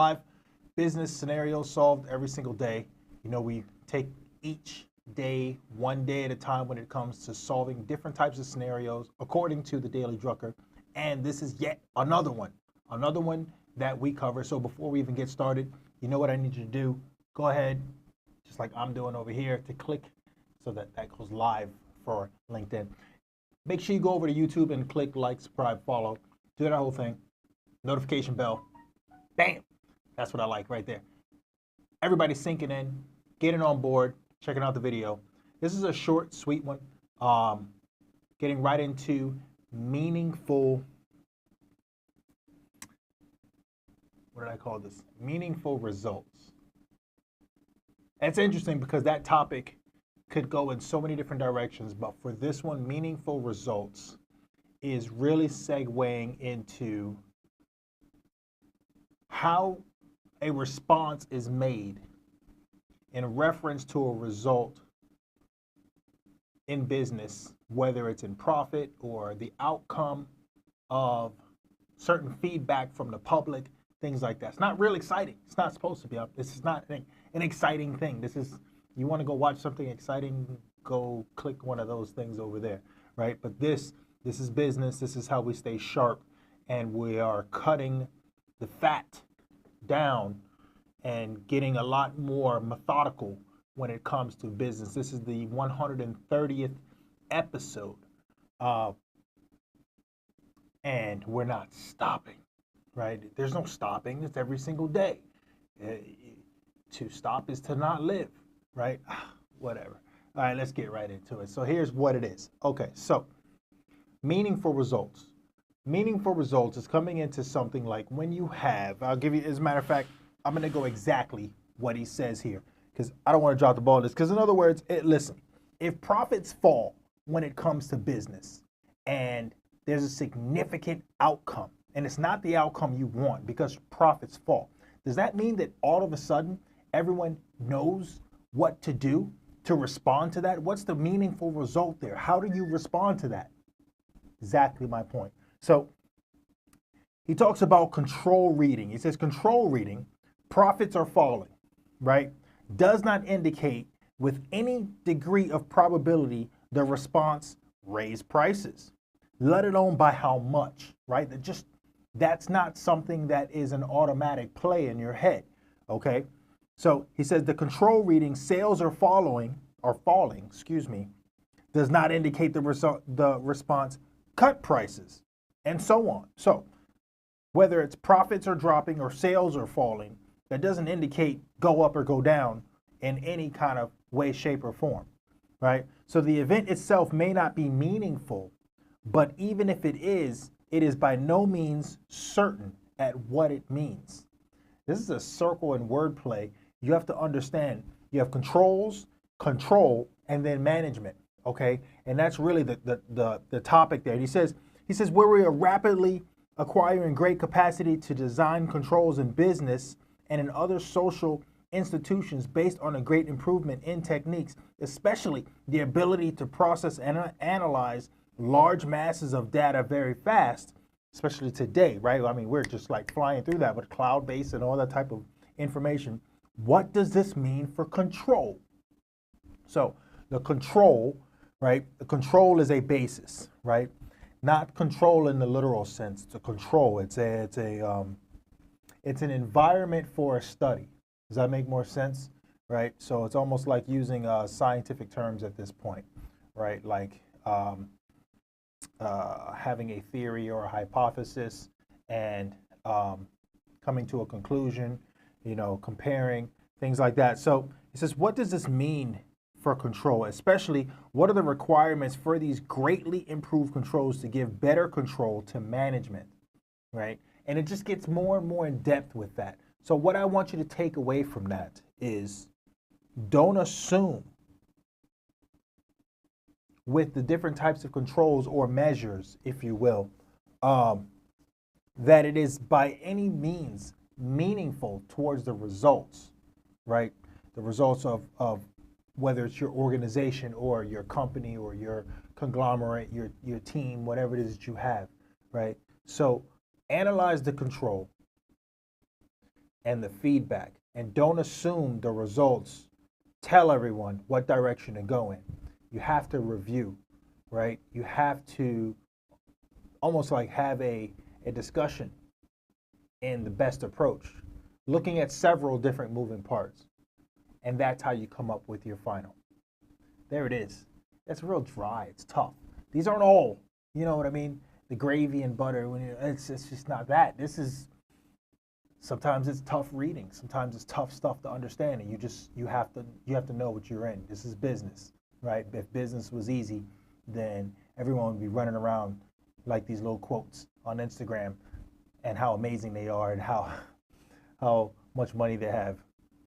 Live business scenarios solved every single day. You know, we take each day, one day at a time when it comes to solving different types of scenarios according to the Daily Drucker. And this is yet another one that we cover. So before we even get started, you know what I need you to do? Go ahead, just like I'm doing over here, to click so that goes live for LinkedIn. Make sure you go over to YouTube and click like, subscribe, follow. Do that whole thing. Notification bell. Bam. That's what I like right there. Everybody sinking in, getting on board, checking out the video. This is a short, sweet one. Getting right into meaningful, what did I call this? Meaningful results. It's interesting because that topic could go in so many different directions, but for this one, meaningful results is really segueing into how a response is made in reference to a result in business, whether it's in profit or the outcome of certain feedback from the public, things like that. It's not real exciting. It's not supposed to be. This is not an exciting thing. This is, you want to go watch something exciting, go click one of those things over there, right? But this is business. This is how we stay sharp, and we are cutting the fat down and getting a lot more methodical when it comes to business. This is the 130th episode, and we're not stopping, right? There's no stopping. It's every single day. To stop is to not live, right? Whatever. All right, let's get right into it. So here's what it is. Okay, so meaningful results. Meaningful results is coming into something like when you have, I'll give you, as a matter of fact, I'm going to go exactly what he says here because I don't want to drop the ball on this. Because in other words, listen, if profits fall when it comes to business and there's a significant outcome, and it's not the outcome you want because profits fall, does that mean that all of a sudden everyone knows what to do to respond to that? What's the meaningful result there? How do you respond to that? Exactly my point. So he talks about control reading. He says control reading, profits are falling, right? Does not indicate with any degree of probability the response raise prices, let alone by how much, right? That's not something that is an automatic play in your head, okay? So he says the control reading, sales are falling, does not indicate the response, cut prices, and so on. So whether it's profits are dropping or sales are falling, that doesn't indicate go up or go down in any kind of way, shape, or form, right? So the event itself may not be meaningful, but even if it is by no means certain at what it means. This is a circle and wordplay. You have to understand, you have controls, control, and then management, okay? And that's really the topic there. He says where we are rapidly acquiring great capacity to design controls in business and in other social institutions based on a great improvement in techniques, especially the ability to process and analyze large masses of data very fast, especially today, right? I mean, we're just like flying through that with cloud-based and all that type of information. What does this mean for control? So the control, right? The control is a basis, right? Not control in the literal sense. It's a control. It's an environment for a study. Does that make more sense? Right. So it's almost like using scientific terms at this point, right? Like having a theory or a hypothesis and coming to a conclusion, you know, comparing things like that. So it says, what does this mean for control? Especially, what are the requirements for these greatly improved controls to give better control to management, right? And it just gets more and more in depth with that. So what I want you to take away from that is, don't assume with the different types of controls or measures, if you will, that it is by any means meaningful towards the results, right? The results of whether it's your organization or your company or your conglomerate, your team, whatever it is that you have, right? So analyze the control. and the feedback. And don't assume the results tell everyone what direction to go in. You have to review, right? You have to almost like have a discussion in the best approach, looking at several different moving parts. And that's how you come up with your final. There it is. That's real dry. It's tough. These aren't all, you know what I mean? The gravy and butter. It's just not that. This is, sometimes it's tough reading. Sometimes it's tough stuff to understand. And you have to know what you're in. This is business, right? If business was easy, then everyone would be running around like these little quotes on Instagram and how amazing they are and how much money they have.